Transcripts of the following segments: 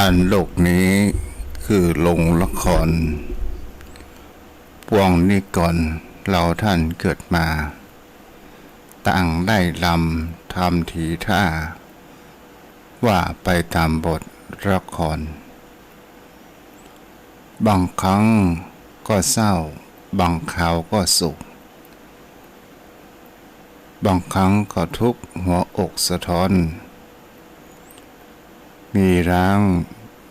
อันโลกนี้คือโรงละครปวงนี้ก่อนเราท่านเกิดมาต่างได้ลำทำทีท่าว่าไปตามบทละครบางครั้งก็เศร้าบางคราวก็สุขบางครั้งก็ทุกข์หัวอกสะท้อนมีร้าง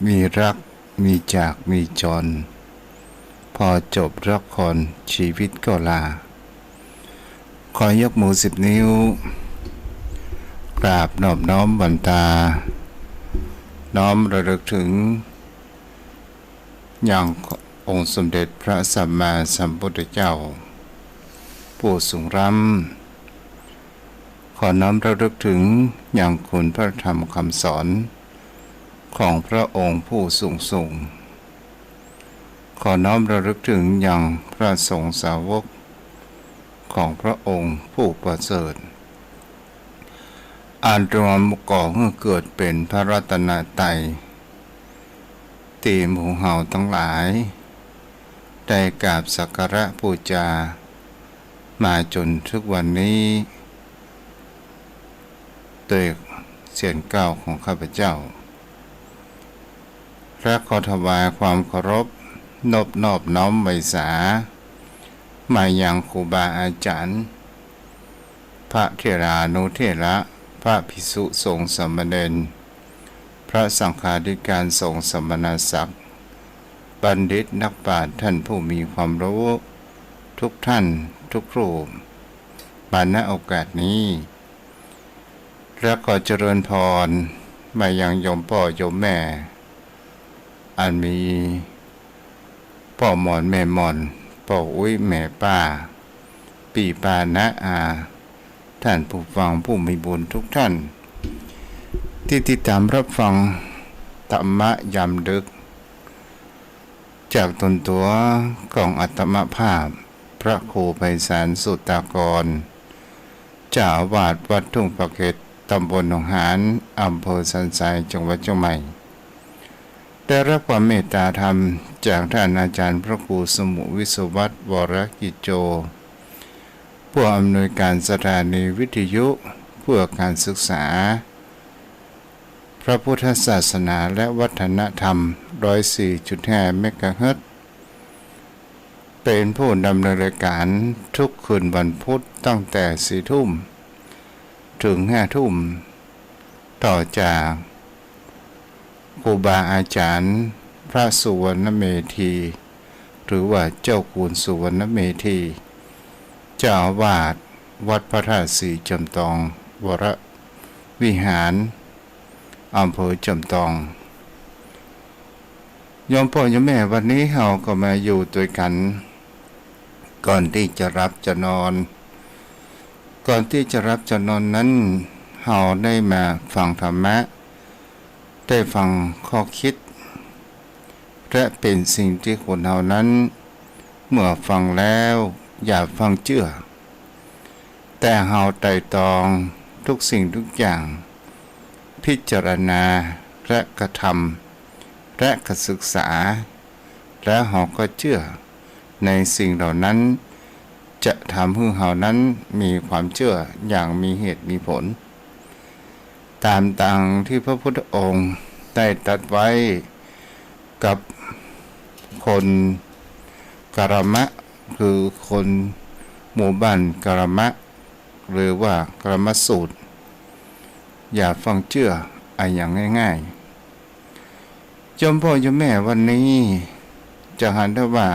มีรักมีจากมีจรพอจบละครชีวิตก็ลาขอยกมือ10 นิ้วกราบนอบน้อมบันตาน้อมระลึกถึงอย่างองค์สมเด็จพระสัมมาสัมพุทธเจ้าผู้สูงร่ำขอน้อมระลึกถึงอย่างคุณพระธรรมคำสอนของพระองค์ผู้สูงส่งขอน้อมระลึกถึงอย่างพระสงฆ์สาวกของพระองค์ผู้ประเสริฐอันรวมก่อให้เกิดเป็นพระรัตนตรัยตีหมู่เห่าทั้งหลายได้กราบสักการะบูชามาจนทุกวันนี้โดยเสียงก้าวของข้าพเจ้าและขอถวายความเคารพนอบน้อมไว้สามายังครูบาอาจารย์พระเถรานุเถระพระภิกษุสงฆ์สามเณรพระสังฆาธิการสงฆ์สมณศักดิ์บัณฑิตนักปราชญ์ท่านผู้มีความรู้ทุกท่านทุกรูปมาณโอกาสนี้และขอเจริญพรมายังโยมพ่อโยมแม่อันมีพ่อหมอนแม่หมอนพ่ออุ้ยแม่ป้าปีป้าณอาท่านผู้ฟังผู้มีบุญทุกท่านที่ติดตามรับฟังธรรมะยามดึกจากตนตัวของอัตมภาพพระครูไพศาลสุตตากรเจ้าอาวาสวัดทุ่งปะเก็ดตำบลหนองหานอำเภอสันทรายจังหวัดเชียงใหม่ได้รับความเมตตาธรรมจากท่านอาจารย์พระครูสมุวิศวัตรวรกิจโจผู้อำนวยการสถานีวิทยุเพื่อการศึกษาพระพุทธศาสนาและวัฒนธรรม 104.5 เมกะเฮิรตซ์เป็นผู้ดำเนินรายการทุกคืนวันพุธตั้งแต่4 ทุ่มถึง5 ทุ่มต่อจากครูบาอาจารย์พระสุวรรณเมธีหรือว่าเจ้าคุณสุวรรณเมธีเจ้าอาวาสวัดพระธาตุศรีจำตองวรวิหารอำเภอจำตองโยมพ่อโยมแม่วันนี้เราก็มาอยู่ด้วยกันก่อนที่จะรับจะนอนก่อนที่จะรับจะนอนนั้นเราได้มาฟังธรรมะได้ฟังข้อคิดและเป็นสิ่งที่คนเรานั้นเมื่อฟังแล้วอย่าฟังเชื่อแต่เราไตร่ตรองทุกสิ่งทุกอย่างพิจารณาและกระทำและกศึกษาและเราก็เชื่อในสิ่งเหล่านั้นจะทำให้เรานั้นมีความเชื่ออย่างมีเหตุมีผลตามดังที่พระพุทธองค์ได้ตรัสไว้กับคนกรมะคือคนหมู่บ้านกรมะหรือว่ากรมสูตรอย่าฟังเชื่ออย่างง่ายๆโยมพ่อโยมแม่วันนี้จะหันได้ว่า